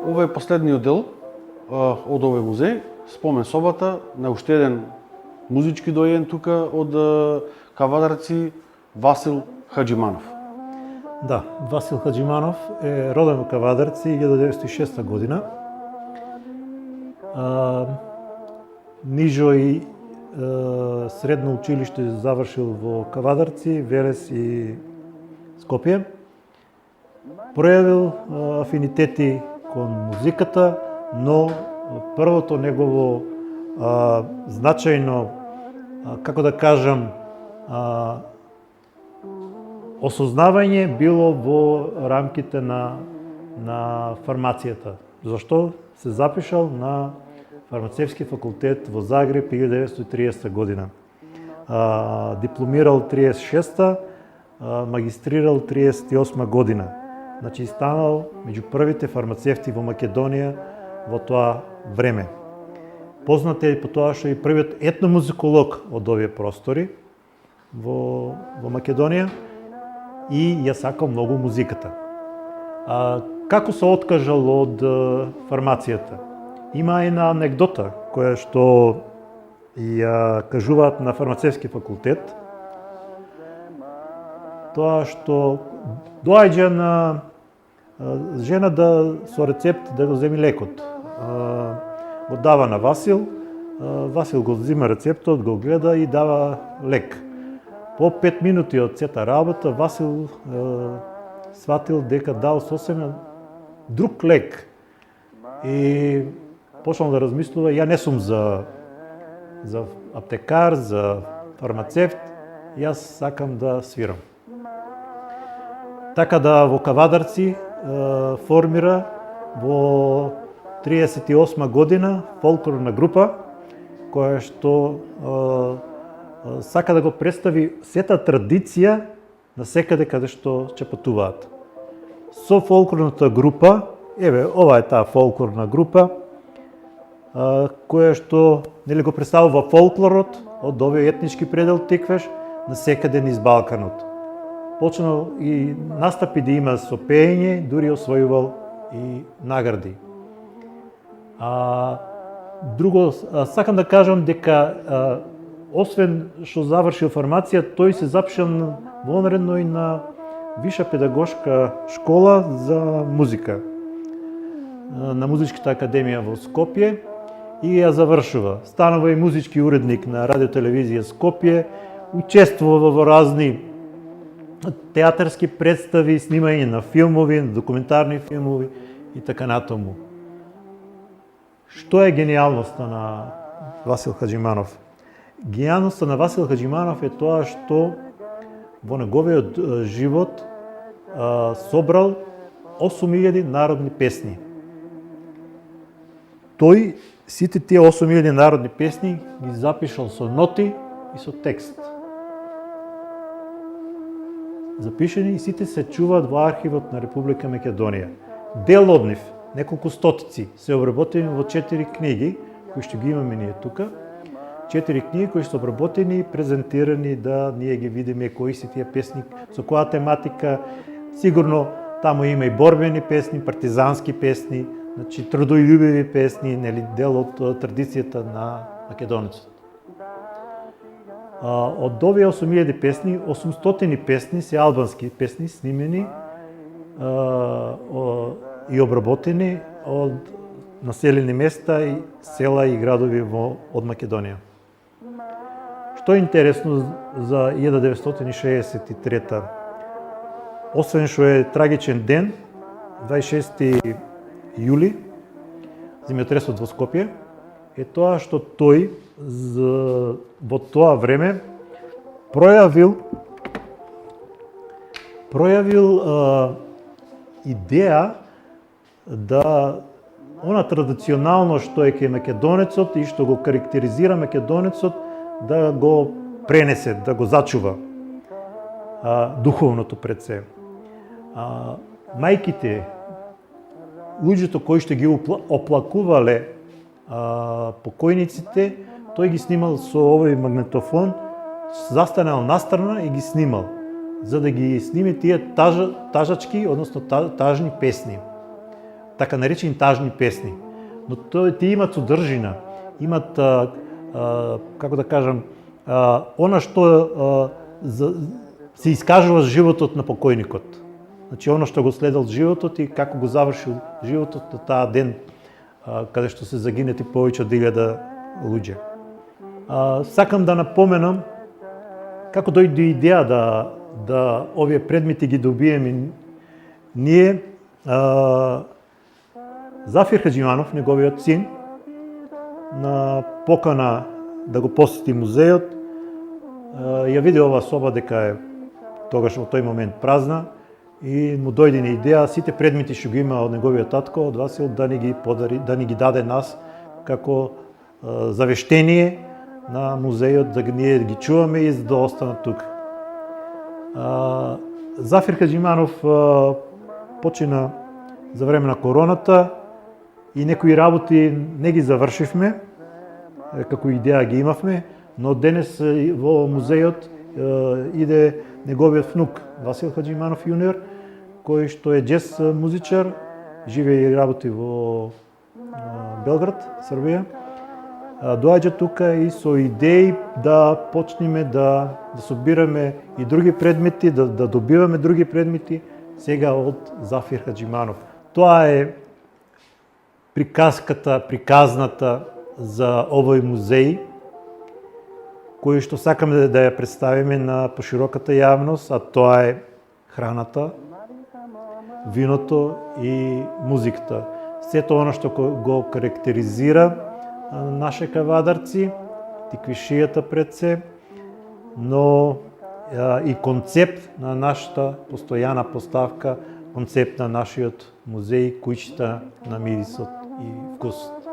Ова е последниот дел од овој музеј, спомен собата на уште еден музички доаен тука од Кавадарци, Васил Хаџиманов. Да, Васил Хаџиманов е роден во Кавадарци 1906 година. Нижо и средно училиште завршил во Кавадарци, Велес и Скопје. Пројавил афинитети кон музиката, но првото негово значајно, како да кажам, осознавање било во рамките на фармацијата. Зашто се запишал на фармацевски факултет во Загреб 1930 година. Дипломирал 36-та, магистрирал 38 година. Значи станал меѓу првите фармацевти во Македонија во тоа време. Познат е по тоа што е првиот етномузиколог од овие простори во Македонија и ја сакал многу музиката. Како се откажал од фармацијата? Има една анекдота која што ја кажуваат на фармацевски факултет. Тоа што доаѓа на жена со рецепт да го земи лекот. Го дава на Васил, Васил го взима рецептот, го гледа и дава лек. По 5 минути од сета работа Васил сватил дека дал сосема друг лек и почнал да размислува, ја не сум за аптекар, за фармацевт, јас сакам да свирам. Така да во Кавадарци формира во 38 година фолклорна група која што сака да го представи сета традиција на секаде каде што ќе патуваат. Со фолклорната група, ова е таа фолклорна група која што нели го представува фолклорот од овој етнички предел Тиквеш на секаде низ Балканот. Почнал и настапи да има со пеење, дури освојувал и награди. Друго, сакам да кажам дека освен што завршил фармација, тој се запишал вонредно и на Виша педагошка школа за музика на Музичката академија во Скопје и ја завршува. Станува и музички уредник на радиотелевизија Скопје, учествува во разни театарски представи, снимање на филмови, документарни филмови и така натаму. Што е гениалноста на Васил Хаџиманов? Гениалноста на Васил Хаџиманов е тоа што во неговиот живот собрал 8000 народни песни. Тој сите тие 8000 народни песни ги запишал со ноти и со текст. Запишени и сите се чуваат во архивот на Република Македонија. Дел од нив, неколку стотици, се обработени во 4 книги, кои што ги имаме ние тука. 4 книги кои што обработени и презентирани да ние ги видиме кои се тие песни, со која тематика. Сигурно таму има и борбени песни, партизански песни, значи трудољубиви песни, нели дел од традицијата на македонецот. Од овие 8000 песни, 800 песни се албански песни снимени и обработени од населени места и села и градови од Македонија. Што е интересно за 1963-та? Освен што е трагичен ден, 26 јули, земјотресот во Скопје, е тоа што тој во тоа време пројавил идеја да она традиционално што е кај македонецот и што го карактеризира македонецот да го пренесе, да го зачува духовното пред се. Мајките, луѓето кои што ги оплакувале покојниците, тој ги снимал со овој магнетофон застанал настрана и ги снимал, за да ги сними тия тажачки, односно тажни песни, така наречени тажни песни. Но тие имат содржина, имат, како да кажам, она што се искажува животот на покојникот. Значи, оно што го следал животот и како го завршил животот на таа ден, каде што се загинети повеќе од 1000 луѓе. Сакам да напоменам како дојде идеја да овие предмети ги добиеме ние. Зафир Хаџиманов, неговиот син, на покана да го посети музејот, ја види оваа соба дека е тогаш во тој момент празна и му дојде на идеја сите предмети што ги има од неговиот татко, од Васил, да ни ги подари, да ни ги даде нас како завештение на музејот, да ние ги чуваме и за да останат тука. Зафир Хаџиманов почина за време на короната и некои работи не ги завршивме, како идеја ги имавме, но денес во музејот иде неговиот внук Васил Хаџиманов јуниор, кој што е џез музичар, живее и работи во Белград, Србија. Доаѓа тука и со идеи да почнеме да собираме и други предмети, да добиваме други предмети, сега од Зафир Хаџиманов. Тоа е приказната за овој музеј, кој што сакаме да ја представиме на пошироката јавност, а тоа е храната, виното и музиката. Сето оно што го карактеризира наше кавадарци, тиквишијата пред се, но и концепт на нашата постојана поставка, концепт на нашиот музеј, куќата на мирисот и вкусот.